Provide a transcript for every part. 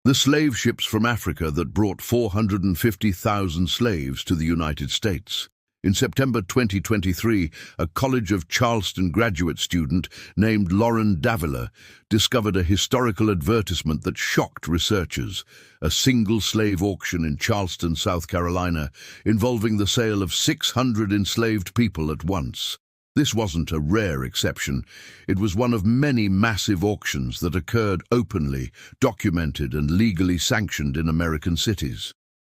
The slave ships from Africa that brought 450,000 slaves to the United States. In September 2023, a College of Charleston graduate student named Lauren Davila discovered a historical advertisement that shocked researchers: a single slave auction in Charleston, South Carolina, involving the sale of 600 enslaved people at once. This wasn't a rare exception. It was one of many massive auctions that occurred openly, documented and legally sanctioned in American cities.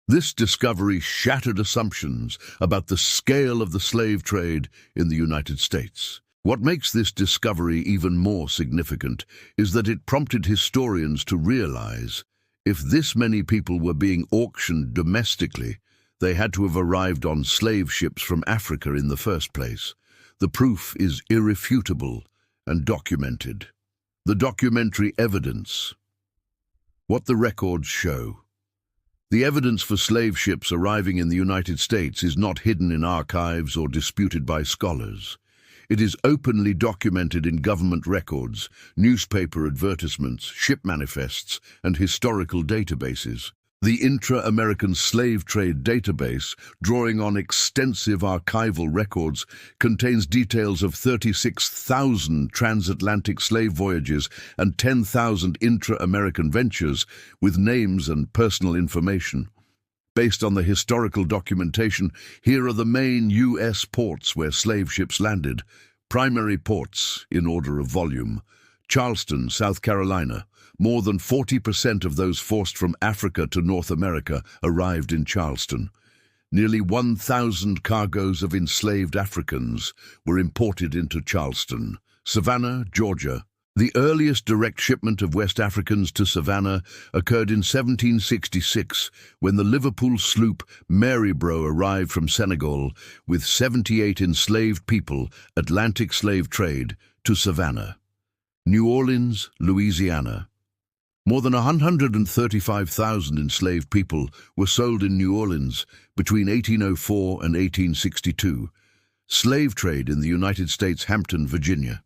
This discovery shattered assumptions about the scale of the slave trade in the United States. What makes this discovery even more significant is that it prompted historians to realize if this many people were being auctioned domestically, they had to have arrived on slave ships from Africa in the first place. The proof is irrefutable and documented. The documentary evidence. What the records show. The evidence for slave ships arriving in the United States is not hidden in archives or disputed by scholars. It is openly documented in government records, newspaper advertisements, ship manifests, and historical databases. The Intra-American Slave Trade Database, drawing on extensive archival records, contains details of 36,000 transatlantic slave voyages and 10,000 intra-American ventures, with names and personal information. Based on the historical documentation, here are the main U.S. ports where slave ships landed. Primary ports, in order of volume: Charleston, South Carolina. More than 40% of those forced from Africa to North America arrived in Charleston. Nearly 1,000 cargoes of enslaved Africans were imported into Charleston. Savannah, Georgia. The earliest direct shipment of West Africans to Savannah occurred in 1766, when the Liverpool sloop Maryborough arrived from Senegal with 78 enslaved people, Atlantic slave trade, to Savannah. New Orleans, Louisiana. More than 135,000 enslaved people were sold in New Orleans between 1804 and 1862. Slave trade in the United States, Hampton, Virginia.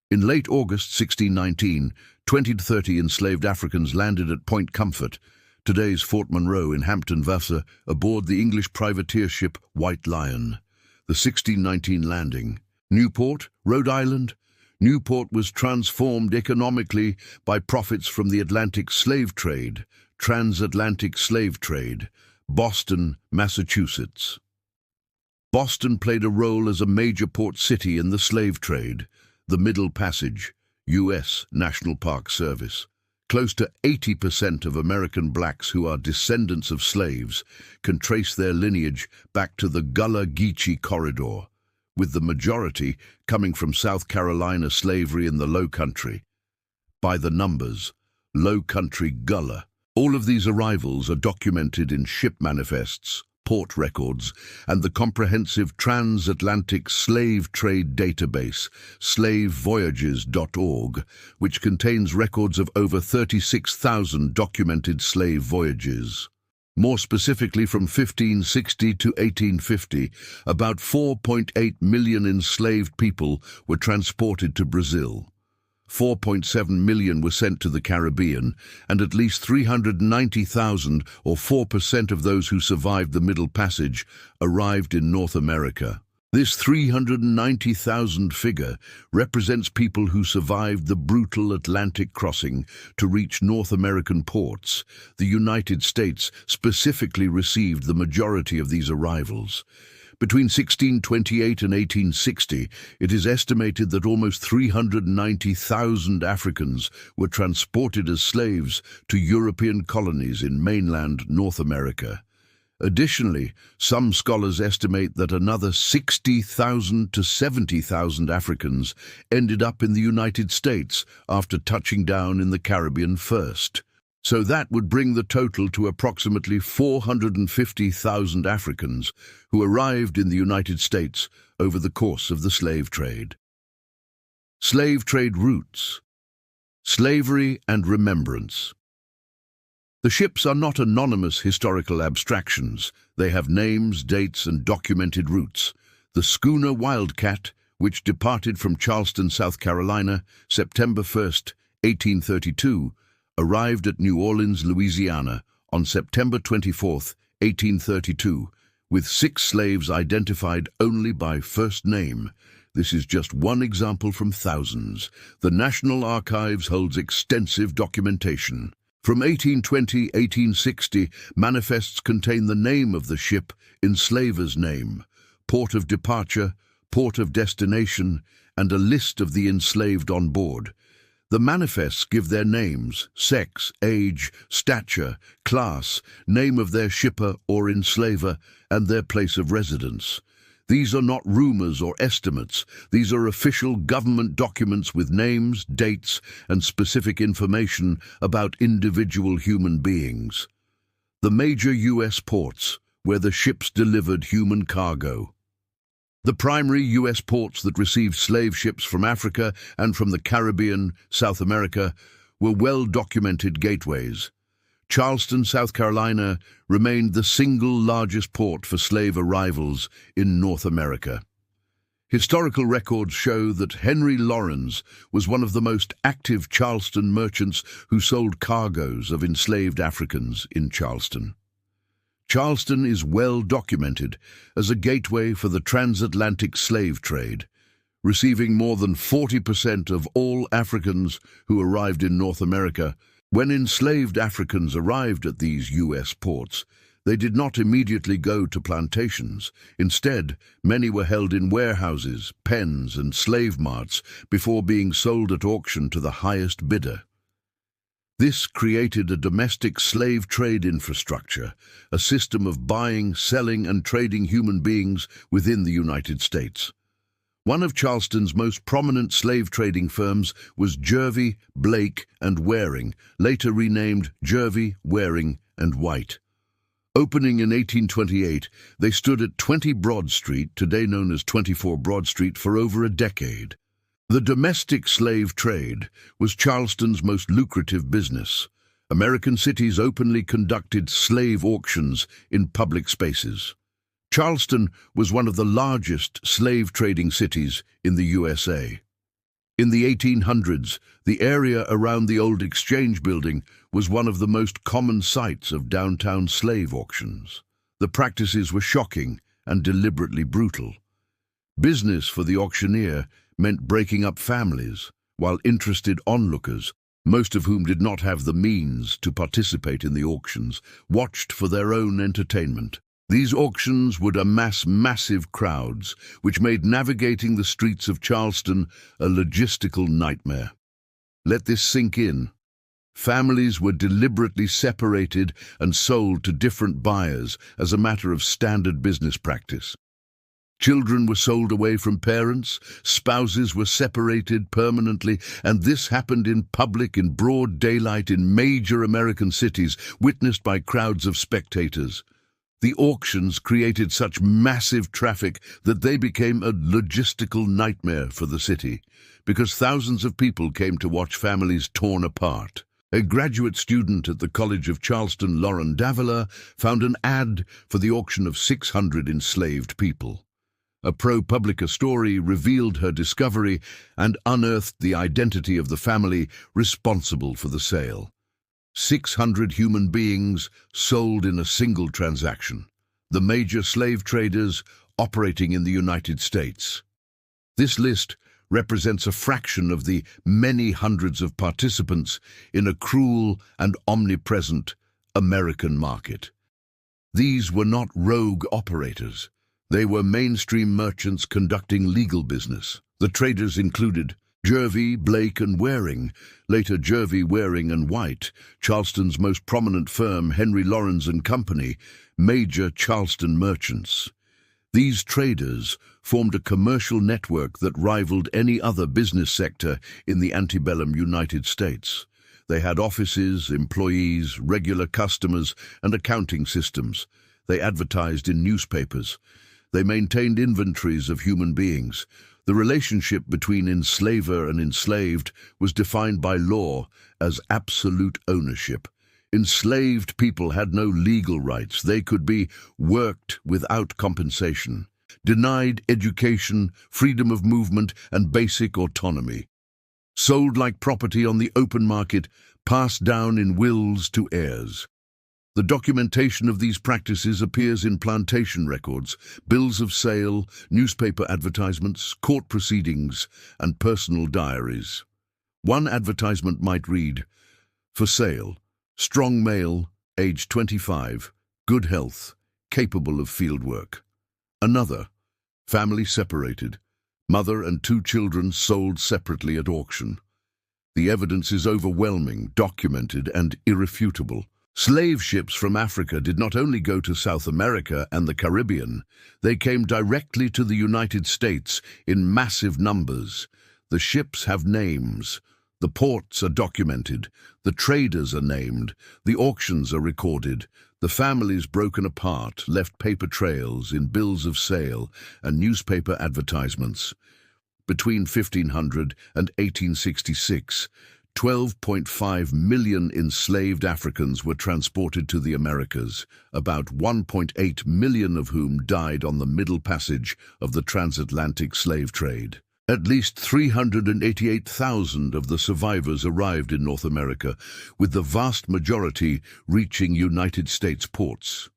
In late August 1619, 20 to 30 enslaved Africans landed at Point Comfort, today's Fort Monroe in Hampton, Versa, aboard the English privateer ship White Lion. The 1619 landing. Newport, Rhode Island. Newport was transformed economically by profits from the Atlantic slave trade, transatlantic slave trade. Boston, Massachusetts. Boston played a role as a major port city in the slave trade. The Middle Passage, U.S. National Park Service. Close to 80% of American blacks who are descendants of slaves can trace their lineage back to the Gullah Geechee corridor, with the majority coming from South Carolina slavery in the Low Country. By the numbers, Low Country Gullah. All of these arrivals are documented in ship manifests, port records, and the comprehensive transatlantic slave trade database, slavevoyages.org, which contains records of over 36,000 documented slave voyages. More specifically, from 1560 to 1850, about 4.8 million enslaved people were transported to Brazil. 4.7 million were sent to the Caribbean, and at least 390,000, or 4% of those who survived the Middle Passage, arrived in North America. This 390,000 figure represents people who survived the brutal Atlantic crossing to reach North American ports. The United States specifically received the majority of these arrivals. Between 1628 and 1860, it is estimated that almost 390,000 Africans were transported as slaves to European colonies in mainland North America. Additionally, some scholars estimate that another 60,000 to 70,000 Africans ended up in the United States after touching down in the Caribbean first. So that would bring the total to approximately 450,000 Africans who arrived in the United States over the course of the slave trade. Slave trade routes. Slavery and remembrance. The ships are not anonymous historical abstractions. They have names, dates, and documented routes. The schooner Wildcat, which departed from Charleston, South Carolina, September 1, 1832, arrived at New Orleans, Louisiana on September 24, 1832, with 6 slaves identified only by first name. This is just one example from thousands. The National Archives holds extensive documentation. From 1820–1860, manifests contain the name of the ship, enslaver's name, port of departure, port of destination, and a list of the enslaved on board. The manifests give their names, sex, age, stature, class, name of their shipper or enslaver, and their place of residence. These are not rumors or estimates. These are official government documents with names, dates, and specific information about individual human beings. The major U.S. ports, where the ships delivered human cargo. The primary U.S. ports that received slave ships from Africa and from the Caribbean, South America, were well-documented gateways. Charleston, South Carolina, remained the single largest port for slave arrivals in North America. Historical records show that Henry Laurens was one of the most active Charleston merchants who sold cargoes of enslaved Africans in Charleston. Charleston is well documented as a gateway for the transatlantic slave trade, receiving more than 40% of all Africans who arrived in North America. When enslaved Africans arrived at these U.S. ports, they did not immediately go to plantations. Instead, many were held in warehouses, pens, and slave marts before being sold at auction to the highest bidder. This created a domestic slave trade infrastructure, a system of buying, selling, and trading human beings within the United States. One of Charleston's most prominent slave trading firms was Jervey, Blake, and Waring, later renamed Jervey, Waring, and White. Opening in 1828, they stood at 20 Broad Street, today known as 24 Broad Street, for over a decade. The domestic slave trade was Charleston's most lucrative business. American cities openly conducted slave auctions in public spaces. Charleston was one of the largest slave trading cities in the USA. In the 1800s, the area around the old Exchange Building was one of the most common sites of downtown slave auctions. The practices were shocking and deliberately brutal. Business for the auctioneer meant breaking up families, while interested onlookers, most of whom did not have the means to participate in the auctions, watched for their own entertainment. These auctions would amass massive crowds, which made navigating the streets of Charleston a logistical nightmare. Let this sink in. Families were deliberately separated and sold to different buyers as a matter of standard business practice. Children were sold away from parents, spouses were separated permanently, and this happened in public in broad daylight in major American cities, witnessed by crowds of spectators. The auctions created such massive traffic that they became a logistical nightmare for the city, because thousands of people came to watch families torn apart. A graduate student at the College of Charleston, Lauren Davila, found an ad for the auction of 600 enslaved people. A ProPublica story revealed her discovery and unearthed the identity of the family responsible for the sale. 600 human beings sold in a single transaction, the major slave traders operating in the United States. This list represents a fraction of the many hundreds of participants in a cruel and omnipresent American market. These were not rogue operators. They were mainstream merchants conducting legal business. The traders included Jervey, Blake, and Waring, later Jervey, Waring, and White, Charleston's most prominent firm, Henry Laurens and Company, major Charleston merchants. These traders formed a commercial network that rivaled any other business sector in the antebellum United States. They had offices, employees, regular customers, and accounting systems. They advertised in newspapers. They maintained inventories of human beings. The relationship between enslaver and enslaved was defined by law as absolute ownership. Enslaved people had no legal rights. They could be worked without compensation, denied education, freedom of movement, and basic autonomy. Sold like property on the open market, passed down in wills to heirs. The documentation of these practices appears in plantation records, bills of sale, newspaper advertisements, court proceedings, and personal diaries. One advertisement might read, "For sale, strong male, age 25, good health, capable of field work." Another, family separated, mother and 2 children sold separately at auction. The evidence is overwhelming, documented, and irrefutable. Slave ships from Africa did not only go to South America and the Caribbean, they came directly to the United States in massive numbers. The ships have names, the ports are documented, the traders are named, the auctions are recorded, the families broken apart left paper trails in bills of sale and newspaper advertisements. Between 1500 and 1866, 12.5 million enslaved Africans were transported to the Americas, about 1.8 million of whom died on the middle passage of the transatlantic slave trade. At least 388,000 of the survivors arrived in North America, with the vast majority reaching United States ports.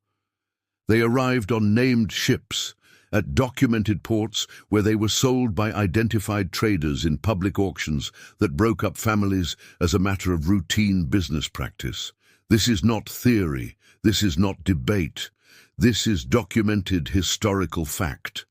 They arrived on named ships, at documented ports where they were sold by identified traders in public auctions that broke up families as a matter of routine business practice. This is not theory, this is not debate, this is documented historical fact.